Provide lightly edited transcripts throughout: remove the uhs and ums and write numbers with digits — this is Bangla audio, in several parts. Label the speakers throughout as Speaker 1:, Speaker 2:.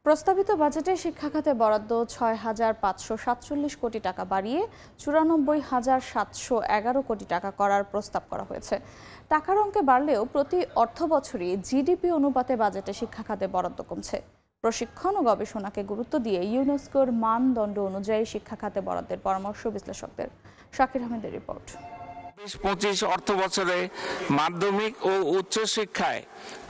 Speaker 1: প্রস্তাবিত বাজেটে শিক্ষা খাতে বরাদ্দ ৬,৫৪৭ কোটি টাকা বাড়িয়ে ৯৪,৭১১ কোটি টাকা করার প্রস্তাব করা হয়েছে। টাকার অঙ্কে বাড়লেও প্রতি অর্থবছরই জিডিপি অনুপাতে বাজেটে শিক্ষা খাতে বরাদ্দ কমছে। প্রশিক্ষণ ও গবেষণাকে গুরুত্ব দিয়ে ইউনেস্কোর মানদণ্ড অনুযায়ী শিক্ষা খাতে বরাদ্দের পরামর্শ বিশ্লেষকদের। শাকির আহমেদের রিপোর্ট।
Speaker 2: ২০-২৫ অর্থ বছরে মাধ্যমিক ও উচ্চ শিক্ষায়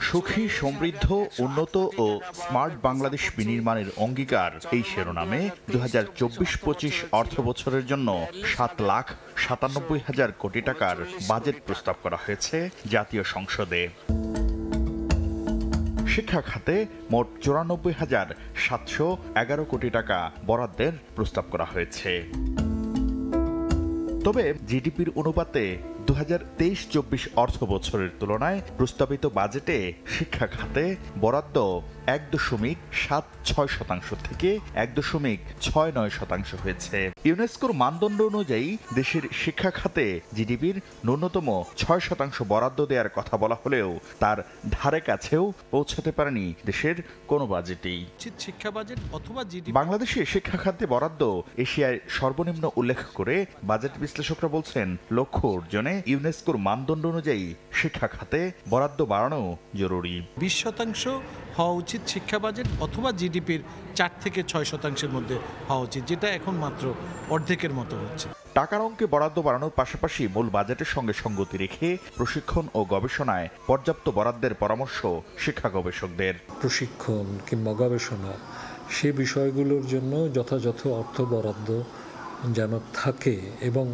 Speaker 3: সুখী, সমৃদ্ধ, উন্নত ও স্মার্ট বাংলাদেশ বিনির্মাণের অঙ্গীকার এই শিরোনামে ২০২৪-২৫ অর্থ বছরের জন্য ৭,৯৭,০০০ কোটি টাকার বাজেট প্রস্তাব করা হয়েছে জাতীয় সংসদে। শিক্ষা খাতে মোট ৯৪,৭১১ কোটি টাকা বরাদ্দের প্রস্তাব করা হয়েছে। তবে জিডিপির অনুপাতে ২০২৩-২৪ অর্থ বছরের তুলনায় প্রস্তাবিত বাজেটে শিক্ষা খাতে বরাদ্দ ১.৭৬% থেকে ১.৬৯% হয়েছে। ইউনেস্কোর মানদণ্ড অনুযায়ী দেশের শিক্ষা খাতে জিডিপির ন্যূনতম ৬% বরাদ্দ দেওয়ার কথা বলা হলেও তার ধারে কাছেও পৌঁছাতে পারেনি দেশের কোনো বাজেটেই।
Speaker 4: শিক্ষা বাজেট অথবা
Speaker 3: বাংলাদেশে শিক্ষা খাতে বরাদ্দ এশিয়ায় সর্বনিম্ন উল্লেখ করে বাজেট বিশ্লেষকরা বলছেন, লক্ষ্য অর্জনে ইউনেস্কোর মানদণ্ড অনুযায়ী শিক্ষা খাতে বরাদ্দ বাড়ানো জরুরি।
Speaker 4: ২০% হওয়া উচিত শিক্ষা বাজেট অথবা জিডিপির ৪ থেকে ৬% মধ্যে হওয়া উচিত, যেটা এখন মাত্র অর্ধেকের মতো হচ্ছে।
Speaker 3: টাকার অঙ্কে বরাদ্দ বাড়ানোর পাশাপাশি মূল বাজেটের সঙ্গে সঙ্গতি রেখে প্রশিক্ষণ ও গবেষণায় পর্যাপ্ত বরাদ্দের পরামর্শ শিক্ষা গবেষকদের।
Speaker 5: প্রশিক্ষণ কিংবা গবেষণা সে বিষয়গুলোর জন্য যথাযথ অর্থ বরাদ্দ যেন থাকে এবং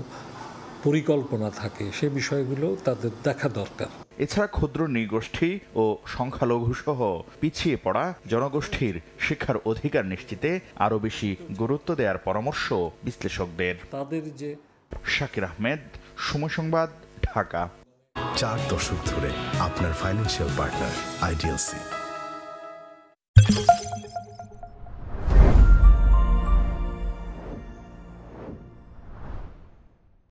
Speaker 5: পরিকল্পনা থাকে, সে বিষয়গুলো তাদের দেখা দরকার।
Speaker 3: এছাড়া ক্ষুদ্র নৃগোষ্ঠী ও সংখ্যালঘু সহ পিছিয়ে পড়া জনগোষ্ঠীর শিক্ষার অধিকার নিশ্চিতে আরও বেশি গুরুত্ব দেওয়ার পরামর্শ বিশ্লেষকদের।
Speaker 5: তাদের যে
Speaker 3: শাকির আহমেদ, সময় সংবাদ, ঢাকা।
Speaker 6: 4 দশক ধরে আপনার ফাইন্যান্সিয়াল পার্টনার আইডিএলসি।